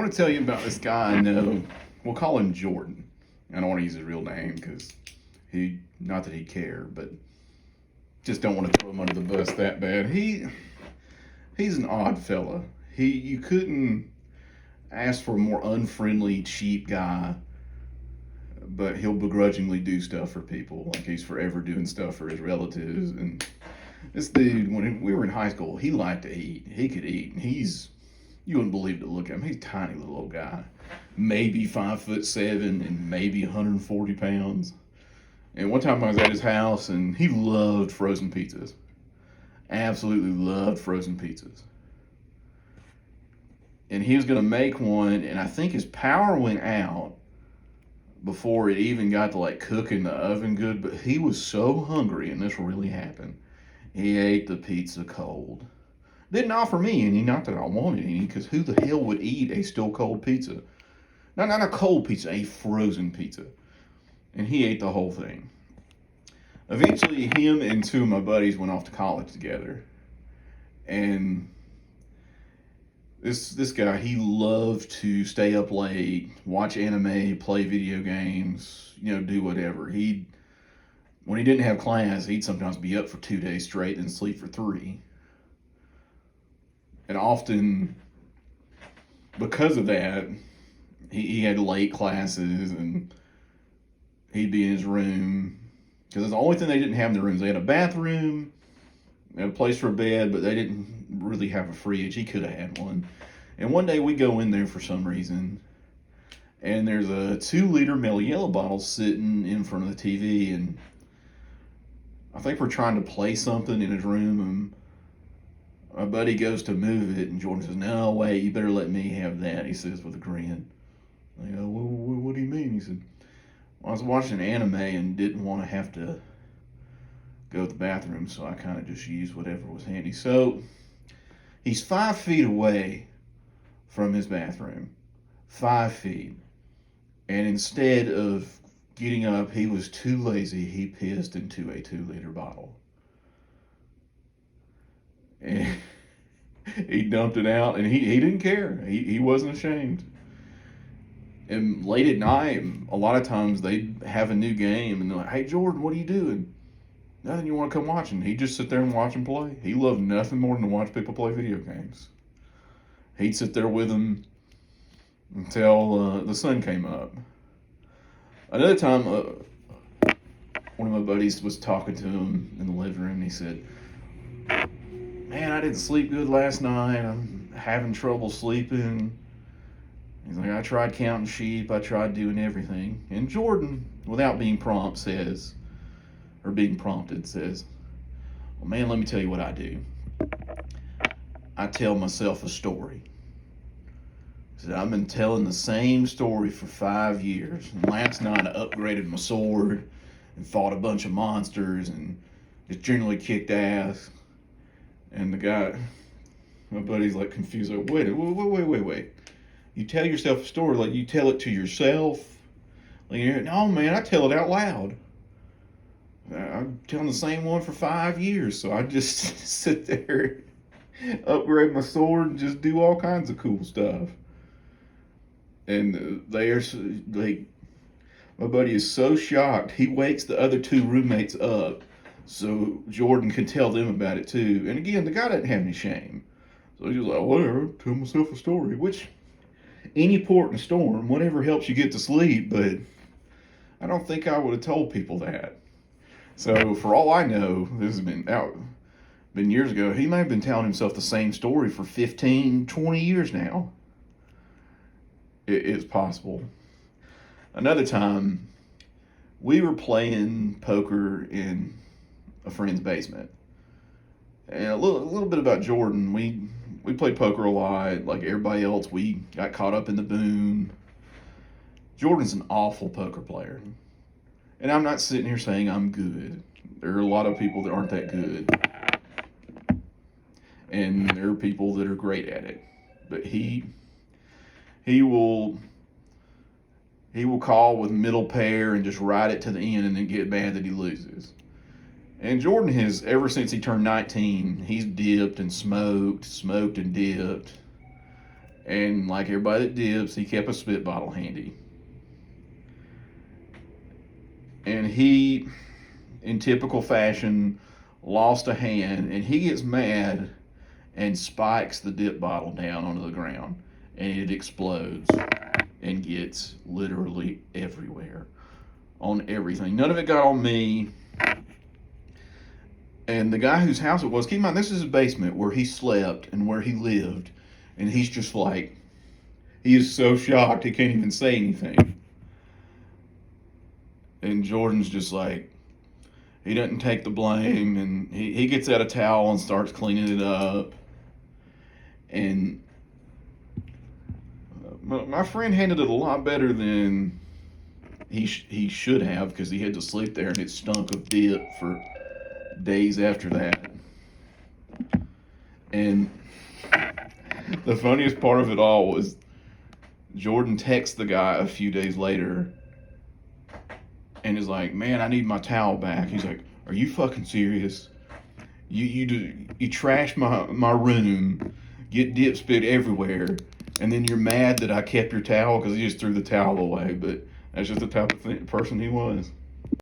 want to tell you about this guy I know. We'll call him Jordan. I don't want to use his real name because not that he'd care, but just don't want to throw him under the bus that bad. He's an odd fella. You couldn't ask for a more unfriendly, cheap guy, but he'll begrudgingly do stuff for people. Like he's forever doing stuff for his relatives. And this dude, when we were in high school, he liked to eat. He could eat. And you wouldn't believe it to look at him. He's a tiny little old guy, maybe 5'7" and maybe 140 pounds. And one time I was at his house and he loved frozen pizzas. Absolutely loved frozen pizzas. And he was going to make one, and I think his power went out before it even got to like cook in the oven good. But he was so hungry, and this really happened. He ate the pizza cold. Didn't offer me any, not that I wanted any, because who the hell would eat a still cold pizza? Not a cold pizza, a frozen pizza. And he ate the whole thing. Eventually, him and two of my buddies went off to college together. And this guy, he loved to stay up late, watch anime, play video games, do whatever. When he didn't have class, he'd sometimes be up for 2 days straight and sleep for 3. And often, because of that, he had late classes and he'd be in his room. Because the only thing they didn't have in the rooms, they had a bathroom, they had a place for a bed, but they didn't really have a fridge. He could have had one. And one day we go in there for some reason, and there's a 2-liter Mellow Yellow bottle sitting in front of the TV, and I think we're trying to play something in his room, and my buddy goes to move it, and Jordan says, "No, wait, you better let me have that," he says with a grin. I go, well, what do you mean? He said, I was watching anime and didn't want to have to go to the bathroom, so I kind of just used whatever was handy. So he's 5 feet away from his bathroom, 5 feet. And instead of getting up, he was too lazy. He pissed into a 2-liter bottle. And he dumped it out, and he didn't care. He wasn't ashamed. And late at night, a lot of times they'd have a new game, and they're like, "Hey, Jordan, what are you doing?" "Nothing, you want to come watch?" And he'd just sit there and watch them play. He loved nothing more than to watch people play video games. He'd sit there with them until the sun came up. Another time, one of my buddies was talking to him in the living room, and he said, "Man, I didn't sleep good last night. I'm having trouble sleeping." He's like, "I tried counting sheep. I tried doing everything." And Jordan, without being prompted, says, "Well, man, let me tell you what I do. I tell myself a story." He said, "I've been telling the same story for 5 years. And last night I upgraded my sword and fought a bunch of monsters and just generally kicked ass." And the guy, my buddy's like confused, like, wait. You tell yourself a story, like you tell it to yourself? Like, "No, man, I tell it out loud. I'm telling the same one for 5 years, so I just sit there, upgrade my sword, and just do all kinds of cool stuff." And my buddy is so shocked, he wakes the other 2 roommates up so Jordan can tell them about it too. And again, the guy doesn't have any shame. So he's like, "Whatever, tell myself a story," which any port in a storm, whatever helps you get to sleep, but I don't think I would have told people that. So for all I know, this has been years ago, he may have been telling himself the same story for 15, 20 years now. It's possible. Another time, we were playing poker in a friend's basement. And a little bit about Jordan, we played poker a lot, like everybody else. We got caught up in the boom. Jordan's an awful poker player. And I'm not sitting here saying I'm good. There are a lot of people that aren't that good. And there are people that are great at it. But he will call with middle pair and just ride it to the end and then get mad that he loses. And Jordan has, ever since he turned 19, he's dipped and smoked and dipped. And like everybody that dips, he kept a spit bottle handy. And he, in typical fashion, lost a hand, and he gets mad and spikes the dip bottle down onto the ground, and it explodes and gets literally everywhere on everything. None of it got on me. And the guy whose house it was, keep in mind, this is his basement where he slept and where he lived. And he's just like, he is so shocked he can't even say anything. And Jordan's just like, he doesn't take the blame. And he gets out a towel and starts cleaning it up. And my friend handled it a lot better than he should have, because he had to sleep there and it stunk of dip for days after that. And the funniest part of it all was Jordan texts the guy a few days later and is like, "Man, I need my towel back." He's like, "Are you fucking serious? You trash my room, get dip spit everywhere, and then you're mad that I kept your towel?" Because he just threw the towel away. But that's just the type of person he was.